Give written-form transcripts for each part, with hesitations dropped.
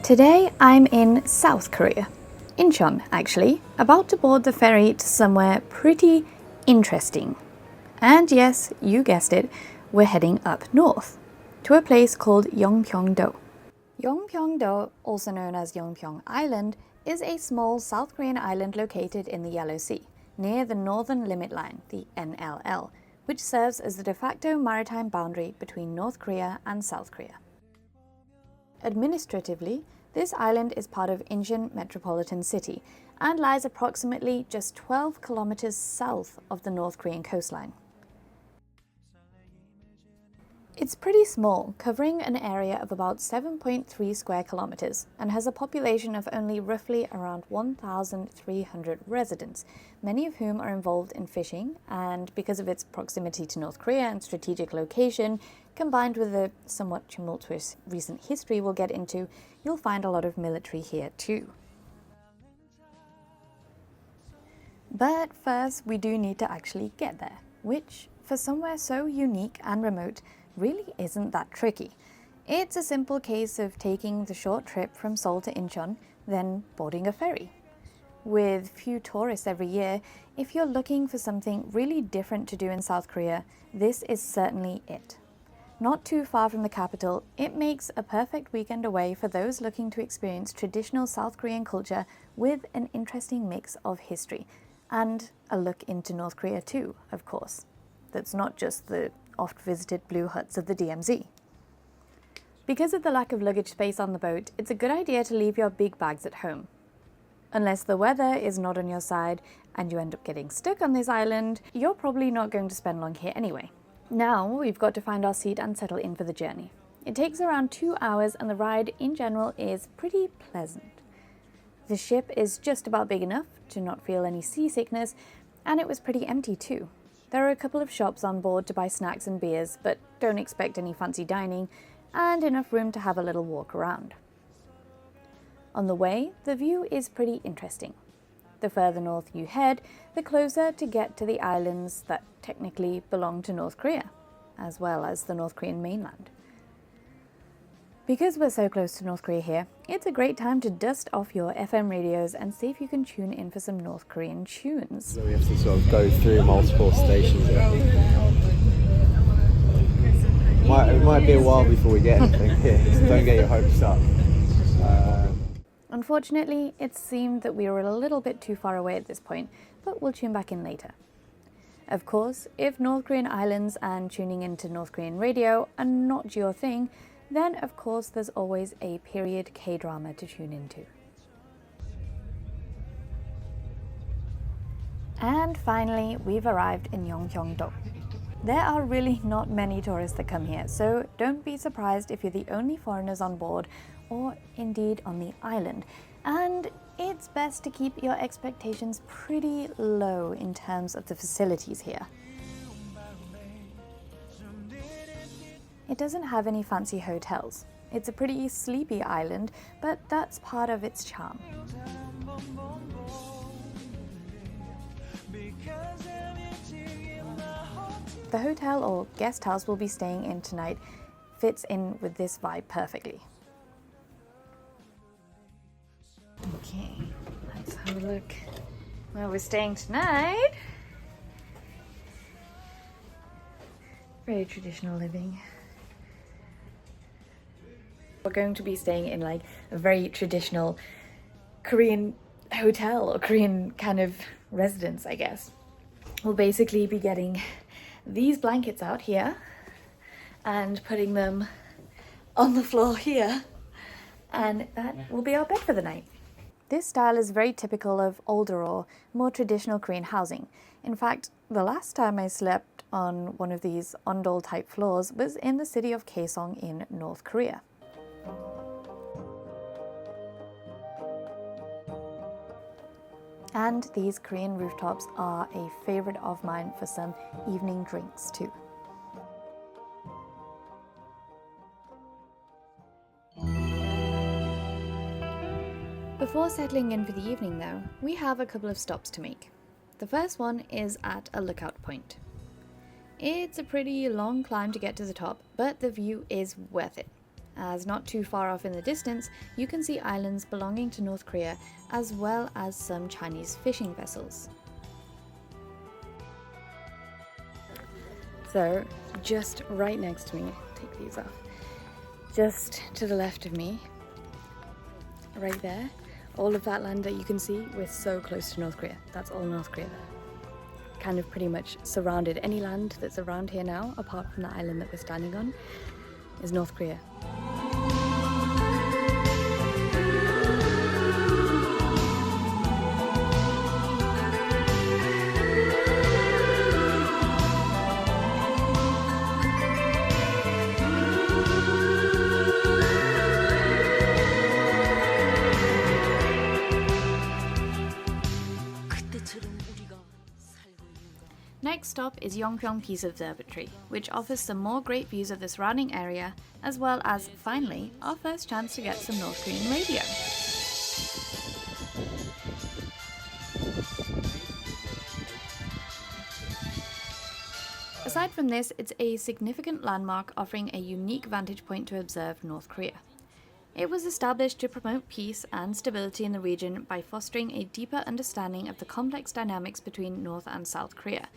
Today I'm in South Korea, Incheon actually, about to board the ferry to somewhere pretty interesting. And yes, you guessed it, we're heading up north, to a place called Yeonpyeongdo. Yeonpyeongdo, also known as Yeonpyeong Island, is a small South Korean island located in the Yellow Sea, near the Northern Limit Line, the NLL, which serves as the de facto maritime boundary between North Korea and South Korea. Administratively, this island is part of Incheon Metropolitan City and lies approximately just 12 kilometers south of the North Korean coastline. It's pretty small, covering an area of about 7.3 square kilometers, and has a population of only roughly around 1,300 residents, many of whom are involved in fishing, and because of its proximity to North Korea and strategic location, combined with the somewhat tumultuous recent history we'll get into, you'll find a lot of military here too. But first, we do need to actually get there, which, for somewhere so unique and remote, really isn't that tricky. It's a simple case of taking the short trip from Seoul to Incheon, then boarding a ferry. With few tourists every year, if you're looking for something really different to do in South Korea, this is certainly it. Not too far from the capital, it makes a perfect weekend away for those looking to experience traditional South Korean culture with an interesting mix of history, and a look into North Korea too, of course. That's not just the oft-visited blue huts of the DMZ. Because of the lack of luggage space on the boat, it's a good idea to leave your big bags at home. Unless the weather is not on your side and you end up getting stuck on this island, you're probably not going to spend long here anyway. Now we've got to find our seat and settle in for the journey. It takes around 2 hours and the ride in general is pretty pleasant. The ship is just about big enough to not feel any seasickness, and it was pretty empty too. There are a couple of shops on board to buy snacks and beers, but don't expect any fancy dining, and enough room to have a little walk around. On the way, the view is pretty interesting. The further north you head, the closer to get to the islands that technically belong to North Korea, as well as the North Korean mainland. Because we're so close to North Korea here, it's a great time to dust off your FM radios and see if you can tune in for some North Korean tunes. So we have to sort of go through multiple stations here. It might be a while before we get anything here, so don't get your hopes up. Unfortunately, it seemed that we were a little bit too far away at this point, but we'll tune back in later. Of course, if North Korean islands and tuning into North Korean radio are not your thing, then of course there's always a period K-drama to tune into. And finally, we've arrived in Yeonpyeongdo. There are really not many tourists that come here, so don't be surprised if you're the only foreigners on board, or indeed on the island. And it's best to keep your expectations pretty low in terms of the facilities here. It doesn't have any fancy hotels. It's a pretty sleepy island, but that's part of its charm. The hotel or guest house we'll be staying in tonight fits in with this vibe perfectly. Okay, let's have a look where we're staying tonight. Very traditional living. We're going to be staying in like a very traditional Korean hotel or Korean kind of residence, I guess. We'll basically be getting these blankets out here and putting them on the floor here, and that will be our bed for the night. This style is very typical of older or more traditional Korean housing. In fact, the last time I slept on one of these ondol type floors was in the city of Kaesong in North Korea. And these Korean rooftops are a favorite of mine for some evening drinks too. Before settling in for the evening though, we have a couple of stops to make. The first one is at a lookout point. It's a pretty long climb to get to the top, but the view is worth it. as not too far off in the distance you can see islands belonging to North Korea as well as some Chinese fishing vessels. So just right next to me, take these off, just to the left of me, right there, all of that land that you can see, we're so close to North Korea. That's all North Korea there. Kind of pretty much surrounded. Any land that's around here now, apart from the island that we're standing on, is North Korea. Next stop is Yeonpyeong Peace Observatory, which offers some more great views of the surrounding area, as well as, finally, our first chance to get some North Korean radio. Aside from this, it's a significant landmark offering a unique vantage point to observe North Korea. It was established to promote peace and stability in the region by fostering a deeper understanding of the complex dynamics between North and South Korea,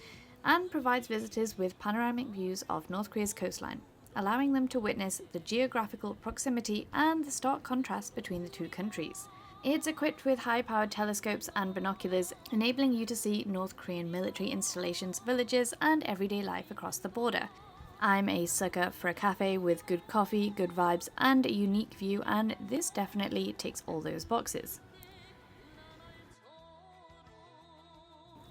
and provides visitors with panoramic views of North Korea's coastline, allowing them to witness the geographical proximity and the stark contrast between the two countries. It's equipped with high-powered telescopes and binoculars, enabling you to see North Korean military installations, villages, and everyday life across the border. I'm a sucker for a cafe with good coffee, good vibes, and a unique view, and this definitely ticks all those boxes.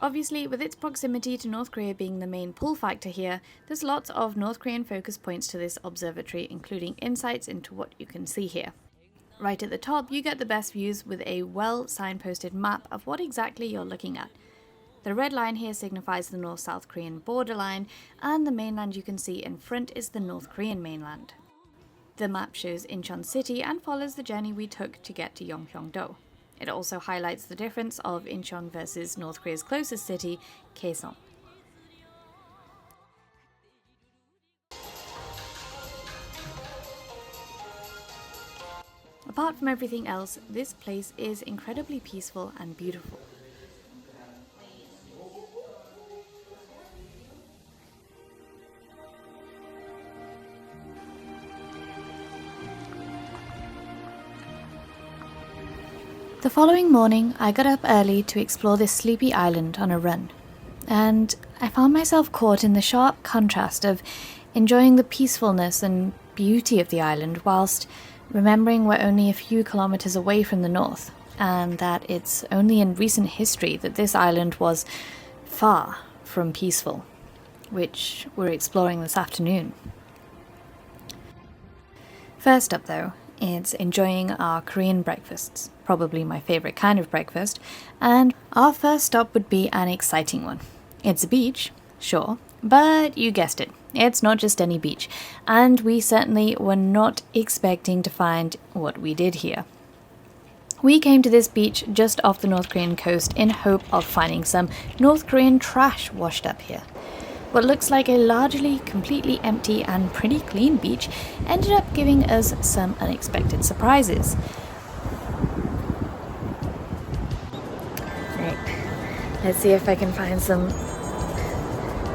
Obviously, with its proximity to North Korea being the main pull factor here, there's lots of North Korean focus points to this observatory, including insights into what you can see here. Right at the top, you get the best views with a well signposted map of what exactly you're looking at. The red line here signifies the North-South Korean borderline, and the mainland you can see in front is the North Korean mainland. The map shows Incheon City and follows the journey we took to get to Yeonpyeongdo. It also highlights the difference of Incheon versus North Korea's closest city, Kaesong. Apart from everything else, this place is incredibly peaceful and beautiful. The following morning, I got up early to explore this sleepy island on a run, and I found myself caught in the sharp contrast of enjoying the peacefulness and beauty of the island whilst remembering we're only a few kilometers away from the north, and that it's only in recent history that this island was far from peaceful, which we're exploring this afternoon. First up though, it's enjoying our Korean breakfasts, probably my favourite kind of breakfast, and our first stop would be an exciting one. It's a beach, sure, but you guessed it, it's not just any beach, and we certainly were not expecting to find what we did here. We came to this beach just off the North Korean coast in hope of finding some North Korean trash washed up here. What looks like a largely, completely empty and pretty clean beach ended up giving us some unexpected surprises. Right, let's see if I can find some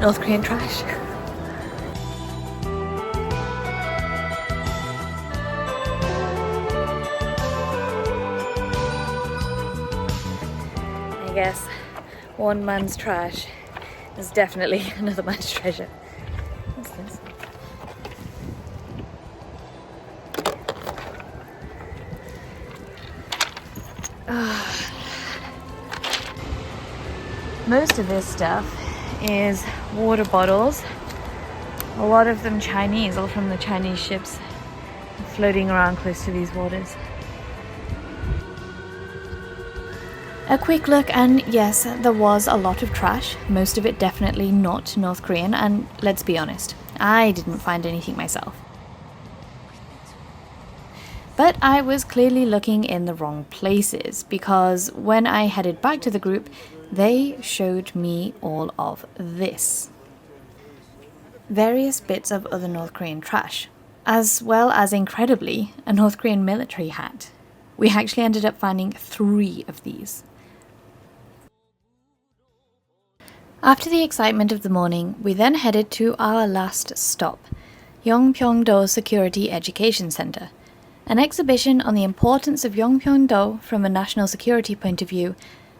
North Korean trash. I guess one man's trash is definitely another man's treasure. What's this? Most of this stuff is water bottles, a lot of them Chinese, all from the Chinese ships floating around close to these waters. A quick look, and yes, there was a lot of trash, most of it definitely not North Korean, and let's be honest, I didn't find anything myself. But I was clearly looking in the wrong places, because when I headed back to the group, they showed me all of this. Various bits of other North Korean trash. as well as, incredibly, a North Korean military hat. We actually ended up finding 3 of these. After the excitement of the morning, we then headed to our last stop, Yeonpyeongdo Security Education Center, an exhibition on the importance of Yeonpyeongdo from a national security point of view,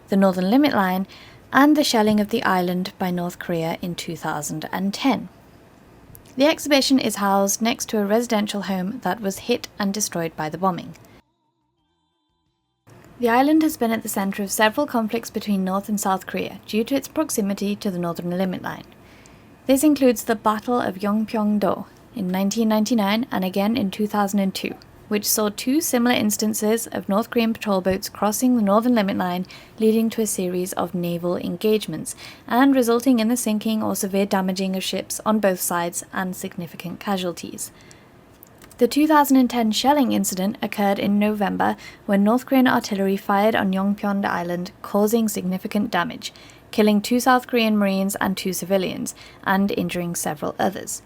the Northern Limit Line, and the shelling of the island by North Korea in 2010. The exhibition is housed next to a residential home that was hit and destroyed by the bombing. The island has been at the centre of several conflicts between North and South Korea due to its proximity to the Northern Limit Line. This includes the Battle of Yeonpyeongdo in 1999 and again in 2002, which saw 2 similar instances of North Korean patrol boats crossing the Northern Limit Line, leading to a series of naval engagements and resulting in the sinking or severe damaging of ships on both sides and significant casualties. The 2010 shelling incident occurred in November when North Korean artillery fired on Yeonpyeong Island, causing significant damage, killing 2 South Korean Marines and 2 civilians, and injuring several others.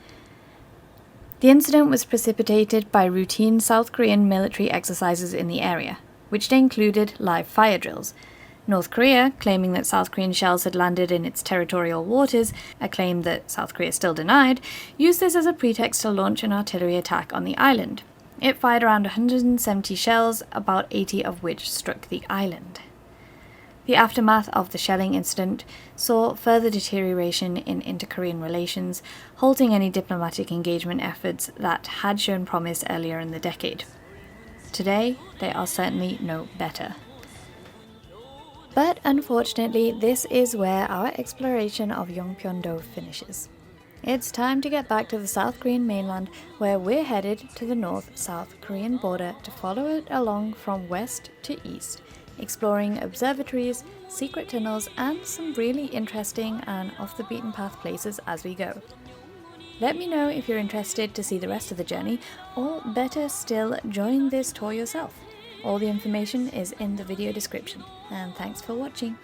The incident was precipitated by routine South Korean military exercises in the area, which included live fire drills. North Korea, claiming that South Korean shells had landed in its territorial waters, a claim that South Korea still denied, used this as a pretext to launch an artillery attack on the island. It fired around 170 shells, about 80 of which struck the island. The aftermath of the shelling incident saw further deterioration in inter-Korean relations, halting any diplomatic engagement efforts that had shown promise earlier in the decade. Today, they are certainly no better. But unfortunately, this is where our exploration of Yeonpyeongdo finishes. It's time to get back to the South Korean mainland, where we're headed to the North-South Korean border to follow it along from west to east, exploring observatories, secret tunnels, and some really interesting and off-the-beaten-path places as we go. Let me know if you're interested to see the rest of the journey, or better still, join this tour yourself. All the information is in the video description, and thanks for watching.